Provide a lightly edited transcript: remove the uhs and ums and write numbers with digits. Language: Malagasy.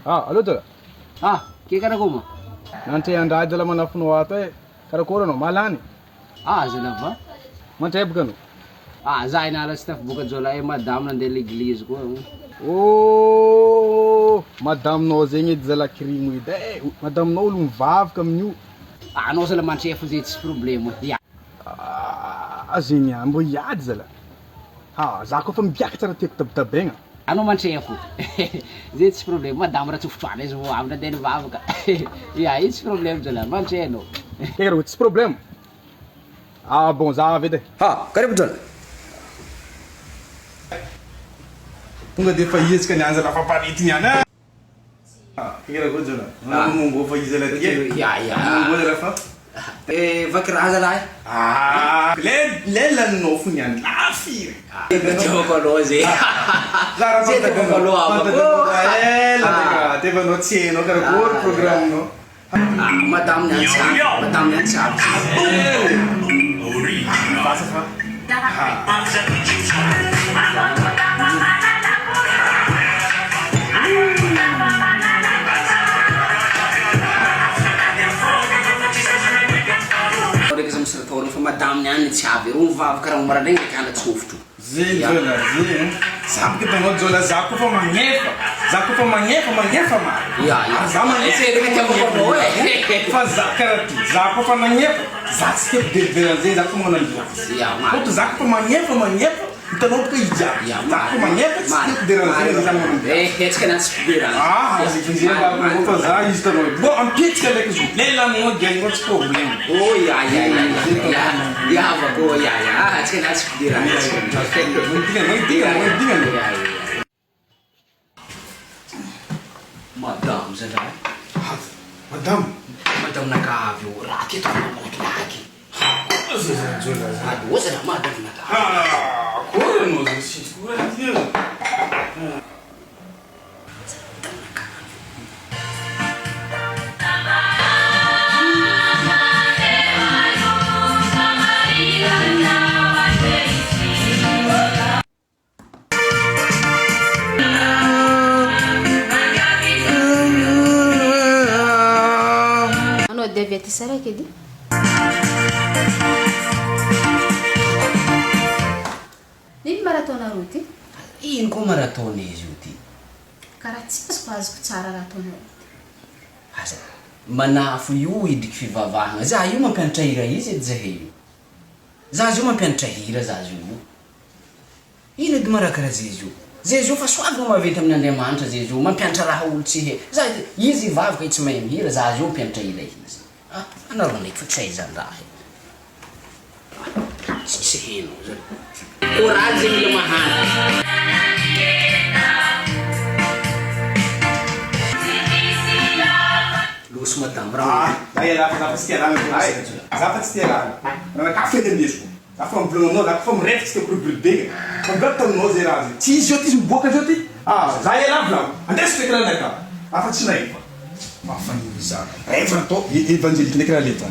Alô, Dora? Que karakoma? Nanti andaj dalam manafnu ate karakora no malani. Zanava? Mantep gano. Zay na alas staff buka jola madame nande l'église ko. Oh, madame no zegny zala crime ide. Madame no lu vav kaminyu. Anao sala manchef zay tsy problème. Ya. Zegny ambo iady zala. Za ko fa mipiaka tsara tek tabtabegna. Anao manchef. Zay tsy problème. Madame ra tsofotsoana izy vo avy nande vavaka. Ya, it's problème jola mancheno. Kero, it's problème. Bon, za vede. Karibu jola. Tunga defa izy ka nyanza la papariti nyana. Kira ko jola. Mungo fa izy la tie. Ya. Mungo la fa. Vakra lai. Lelah no funyan la fire. Devo colosi. Zara pata colo la teva no tieno cara cor programa no. Madame Nansa. Passa fa. Madame Nyan Chavi, vavaka maraleng kana tsofotro. Zola. Sabe que tamo zola zako fa manyefa. Zako fa manyefa ma. Ya. Zama Esse é que eu vou fa zakara tu. Zako fa manyefa. Zaske de zako mona ndia. Ya, Quanto zako fa manyefa. Então não porque já. Zako manyefa skip de ranzinha zako mona ndia. Esse que não se vira. Mas dizia ba vou fazer isso também. Bom, am pizza que é que Lelah no ganho outro problema. Oh, ya. Ya, vou ya. Esse que não se vira. Não tinha. Madame, Zedai. Madame nakavyo. Raki to laki. Você não manda nada. Cura nos escura aqui. Deve ter será que de? Nem maratona ruti? Ino ko maratona izy io ty? Karaha tsy azoko tsara rahatona ruti. Asa manafo io idriky fivavahana. Za io mampianatra hira izy edy zahay io. Za io mampianatra hira za io. Ino edy marakara Zezio? Zezio fa soavy no maventy amin'Andriamanitra Zezio mampianatra raha olo tsy he. Za izy vavaka tsy mahay mihira za io mampianatra hira izy. Anareo ndraiky fa tsy hay zany raha. Tsy heno zany. Courage zegny le mahana. Losy madame raha. Aí ela fa stia lá no Za fa stia lá. Na café de mesmo. Za fa mblongo no, za fa mrefu ste pro bebe. Fa gata no zerazi. Ti joti mboka joti. Za ela vlam. Andes te kala naka. Afa tsinai. Ma fa ni za. Evanto evangelique ne kala letra.